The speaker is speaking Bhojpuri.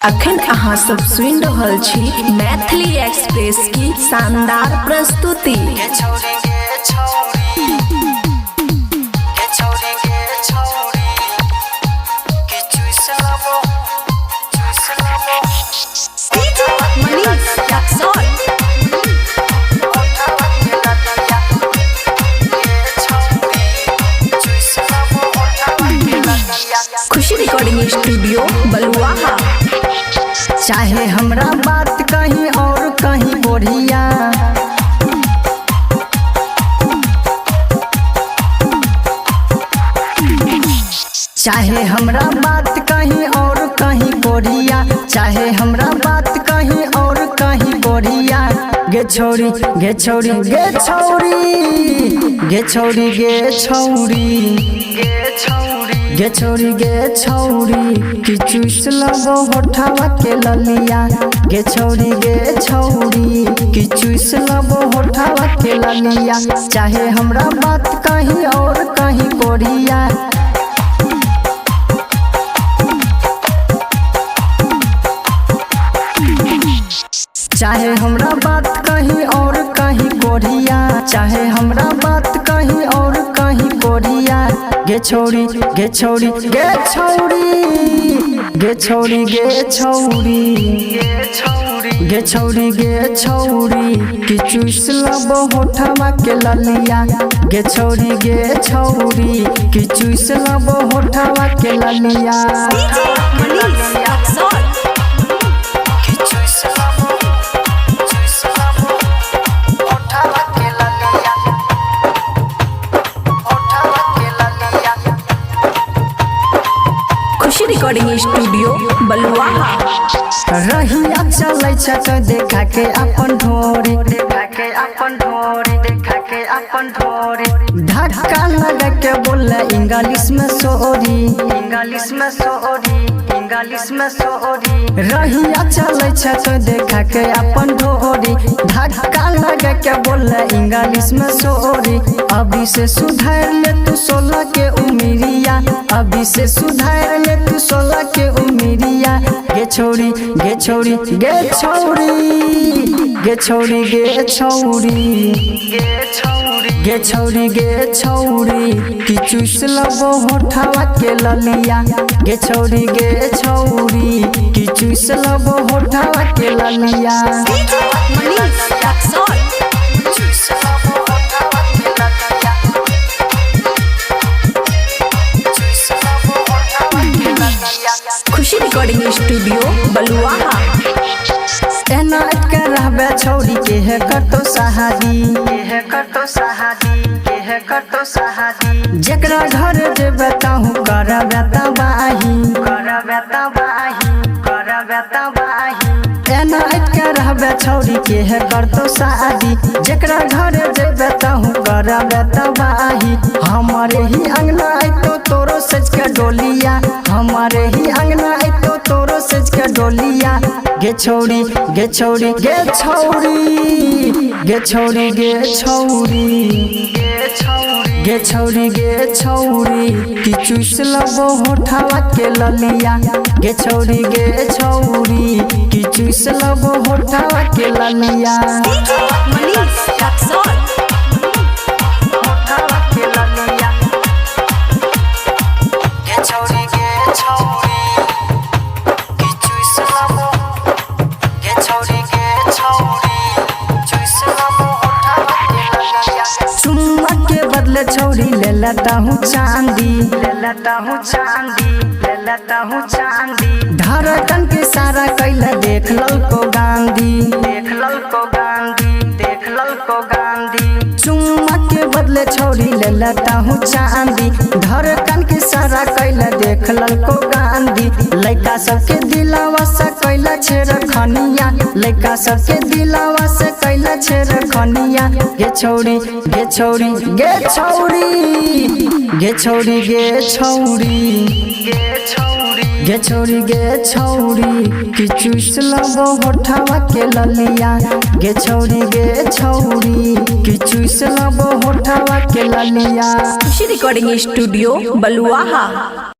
अखन अहाँ सब सुन रहल छी मैथिली एक्सप्रेस की शानदार प्रस्तुति। खुशी रिकॉर्डिंग स्टूडियो बलुआहा। चाहे हमरा बात कहीं और कहीं बढ़िया, चाहे हमरा बात कहीं और कहीं बढ़िया, चाहे हमरा बात कहीं और कहीं बढ़िया। गे छोरी गे छोरी गे छोरी गे छोरी गे छोरी गे छोरी गे छोरी कि चूस लबो होठवा के ललिया। गे छोरी गे छोरी कि चूस लबो होठवा के ललिया। चाहे हमरा बात कहीं और कहीं कोरिया, चाहे हमरा बात कहीं और कहीं कोरिया, चाहे हमरा बात कहीं और कहीं कोरिया। गे छोरी गे छोरी गे छोरी गे छोरी गे छोरी गे छोरी गे छोरी कि चूस लबो होठवा के ललिया। गे छोरी गे छोरी कि चूस लबो होठवा के ललिया। खुशी रिकॉर्डिंग स्टूडियो बलुआहा। रहिया चलै छ त देखा के अपन ढोरी, देखा के अपन ढोरी, देखा के अपन ढोरी। धक्का लगा के बोला इंग्लिश में सॉरी, इंग्लिश में सॉरी, इंग्लिश में सॉरी। रहिया चलै छ त देखा के अपन ढोरी, धक्का लगा के बोला इंग्लिश में सॉरी। अभी से सुधार ले तू 16 के उमिरिया, अभी से सुधार ले तू 16 के उमिरिया। गे छोरी गे छोरी गे छोरी गे छोरी गे छोरी गे छोरी गे छोरी कि चूस लबो होठवा के ललिया। गे छोरी गे छोरी कि चूस लबो होठवा के ललिया। खुशी रिकॉर्डिंग स्टूडियो बलुआहा। एना के रहबे छोरी के है करतो सहादी, के है करतो सहादी, के है करतो सहादी। जेकरा घर जेबे ताहू करबे तबाही, करबे तबाही, करबे तबाही। एना के रहबे छोरी के है करतो शादी, जेकरा घर जेबे ताहू करबे तबाही। हमारे ही अंगना आइतो तोरो सज के डोलिया, हमारे ही अंगना आइतो तोरो सज के डोलिया। गे छोरी गे छोरी गे छोरी गे छोरी गे छोरी गे छोरी गे छोरी कि चूस लबो होठवा के ललिया। गे छोरी गे छोरी कि चूस लबो होठवा के ललिया। छोरी ले लेता हूँ चांदी, ले लेता हूँ चांदी, ले लेता हूँ चांदी। धड़कन के सारा कैला देख ललको गांधी, देख ललको गांधी, देख ललको गांधी। चुम्मा के बदले छोरी ले लेता हूँ चांदी, धड़कन के सारा कैला देख ललको गांधी। लड़का सबके दिलावा से कैला छेड़खनिया, लड़का सबके दिलावा से कैला छेड़खनिया। गे छोरी गे छोरी गे छोरी गे छोरी गे छोरी गे छोरी गे छोरी कि चूस लबो होठवा के ललिया। गे छोरी गे छोरी कि चूस लबो होठवा के ललिया। खुशी रिकॉर्डिंग स्टूडियो बलुआहा।